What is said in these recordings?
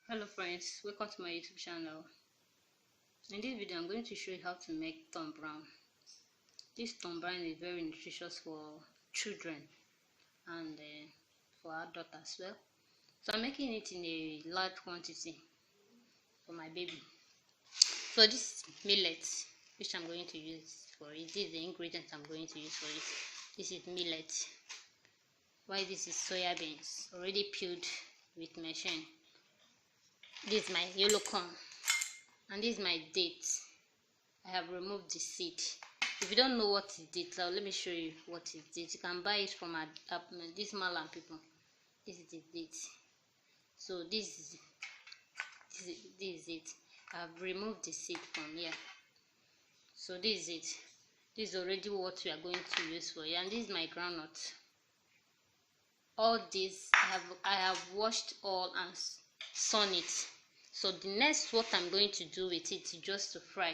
Hello friends, welcome to my YouTube channel. In this video I'm going to show you how to make Tom Brown. This Tom Brown is very nutritious for children and for adults as well. So I'm making it in a large quantity for my baby. So this millet, which I'm going to use for it, this is the ingredients I'm going to use for it. This is millet, while this is soya beans already peeled with machine. This is my yellow corn, and this is my date. I have removed the seed. If you don't know what is date, let me show you what is date. You can buy it from this Malam people. This is the date. So this is it. I have removed the seed from here. So this is it. This is already what we are going to use for you. And this is my groundnut. All this I have washed all and sun it. So the next what I'm going to do with it is just to fry,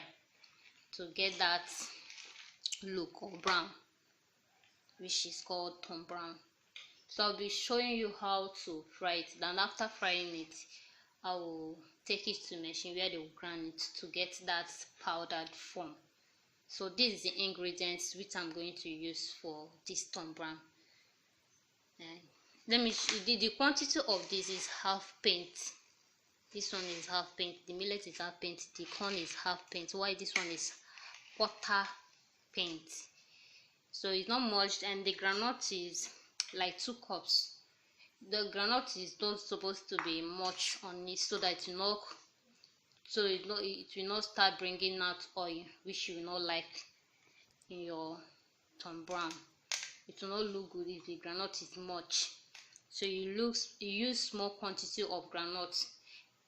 to get that look or brown, which is called Tom Brown. So I'll be showing you how to fry it. Then after frying it, I will take it to machine where they will grind it to get that powdered form. So this is the ingredients which I'm going to use for this Tom Brown. Let me show you. The quantity of this is half paint. This one is half paint. The millet is half paint. The corn is half paint. While this one is quarter paint. So it's not much, and the granite is like 2 cups. The granite is not supposed to be much on it, so that it will not start bringing out oil, which you will not like in your Tom Brown. It will not look good if the granite is much. So you use small quantity of granite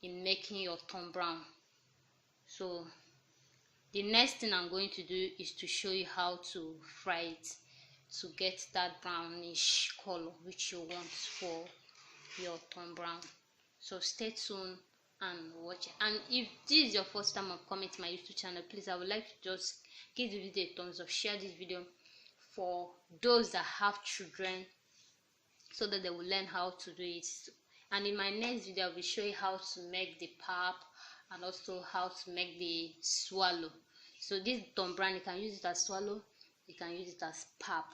in making your Tom Brown. So the next thing I'm going to do is to show you how to fry it to get that brownish color which you want for your Tom Brown. So stay tuned and watch it. And if this is your first time of coming to my YouTube channel, please, I would like to just give the video a thumbs up, share this video for those that have children, so that they will learn how to do it. And in my next video, I will show you how to make the pap and also how to make the swallow. So this Tom Brown, you can use it as swallow, you can use it as pap.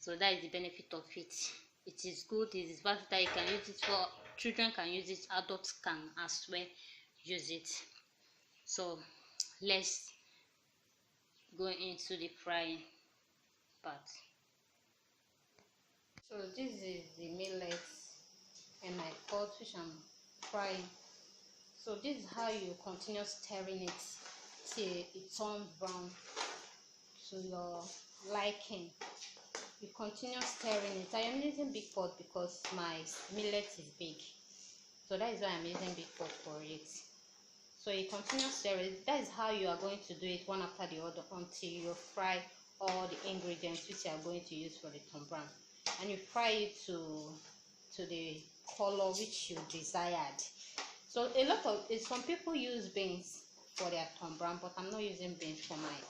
So that is the benefit of it. It is good, it is versatile. You can use it for children, can use it, adults can as well use it. So let's go into the frying part. So this is the millet and my pot which I'm frying. So this is how you continue stirring it till it turns brown to your liking. You continue stirring it. I am using big pot because my millet is big, so that is why I'm using big pot for it. So you continue stirring it. That is how you are going to do it one after the other until you fry all the ingredients which you are going to use for the Tom Brown, and you fry it to the color which you desired. So some people use beans for their Tom Brown, but I'm not using beans for mine.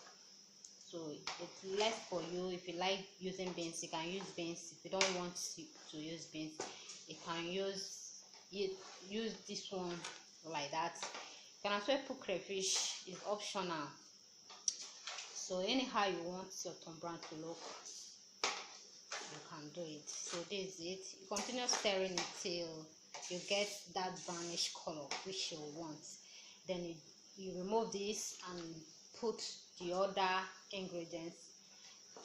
So it's less for you. If you like using beans, you can use beans. If you don't want to use beans, you can use this one like that. You can as well put crayfish, it's optional. So anyhow you want your Tom Brown to look, you can do it. So this is it. You continue stirring it till you get that brownish color which you want. Then you remove this and put the other ingredients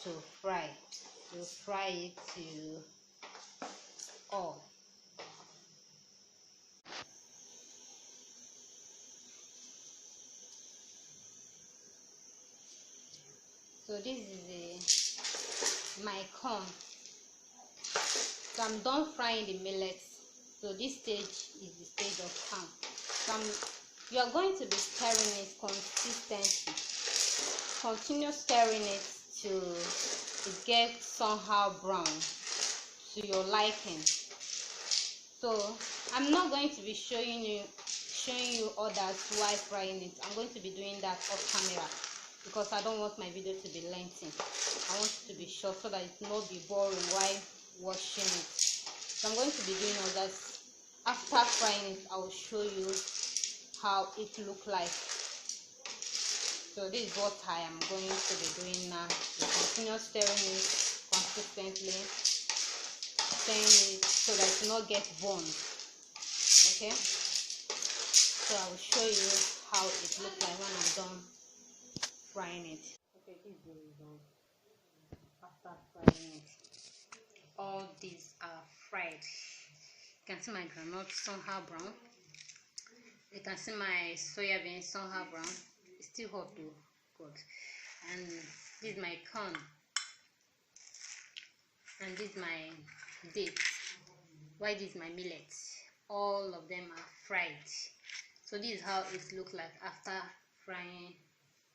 to fry. You fry it to all. So this is my corn. So I'm done frying the millet. So this stage is the stage of corn. So you are going to be stirring it consistently. Continue stirring it till it gets somehow brown to your liking. So I'm not going to be showing you others while frying it. I'm going to be doing that off camera because I don't want my video to be lengthy. I want it to be short so that it will not be boring while watching it. So I'm going to be doing others after frying it, I will show you how it look like. So this is what I am going to be doing now. You continue stirring it consistently, stirring it so that it will not get burned. Okay, so I will show you how it looks like when I'm done frying it. Okay, this is the result after frying it. All these are fried. You can see my granite somehow brown. You can see my soya beans somehow brown. It's still hot though, good. And this is my corn. And this is my dates. Why this is my millet. All of them are fried. So this is how it looks like after frying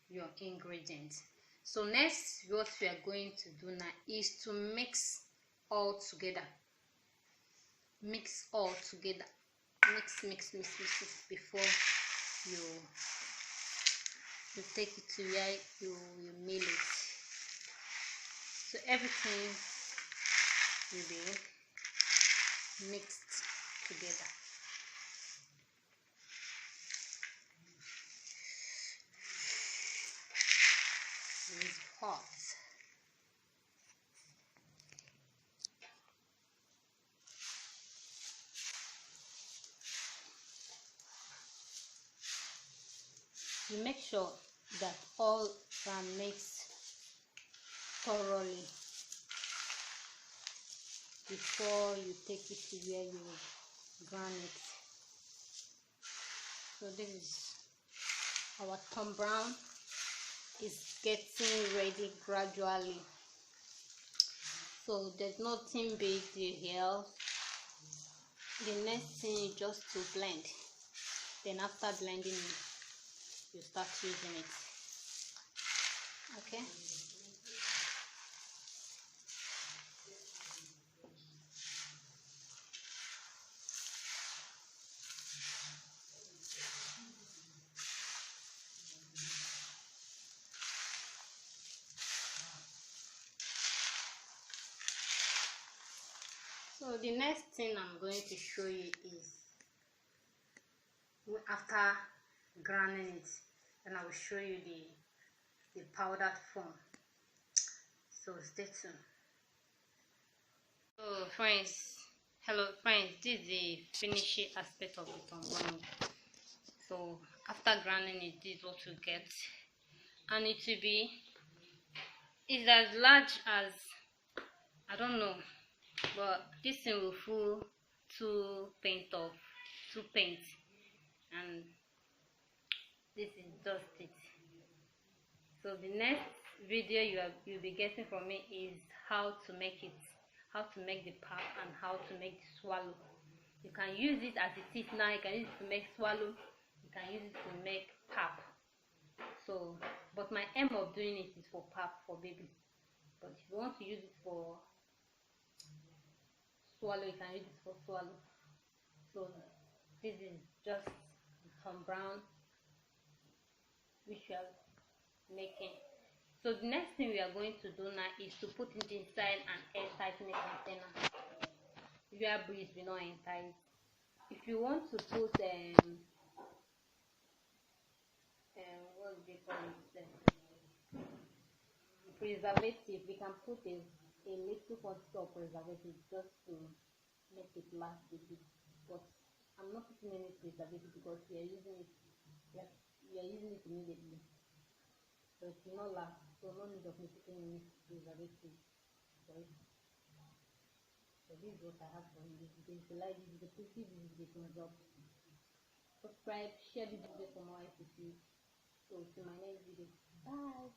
your ingredients. So next, what we are going to do now is to mix all together. Mix all together. Mix before you take it to where you mill it. So everything will be mixed together. It's hot. You make sure that all are mixed thoroughly before you take it to where you grind it. So this is our Tom Brown is getting ready gradually. So there's nothing big deal here. The next thing is just to blend. Then after blending it, you start using it. Okay. So the next thing I'm going to show you is after grinding it, then I will show you the powdered form. So stay tuned. So friends, hello friends, this is the finishing aspect of the Tom Brown. So after grinding it, this is what you get, and it will be is as large as, I don't know, but this thing will full two paints, and this is just it. So the next video you'll be getting from me is how to make the pap and how to make the swallow. You can use it as it is now. You can use it to make swallow. You can use it to make pap. So, but my aim of doing it is for pap, for baby. But if you want to use it for swallow, you can use it for swallow. So this is just Tom Brown which we are making. So the next thing we are going to do now is to put it inside an air tightening container where breeze will not enter it. If you want to put what do they call it, preservative, we can put a little quantity of preservative just to make it last a bit. But I'm not putting any preservative because we are using it immediately, so it will not last. So no need of me putting any preservative for it. So this is what I have for you. If you like this video, please give this video a thumbs up, subscribe, share this video for more recipes. So see my next video. Bye.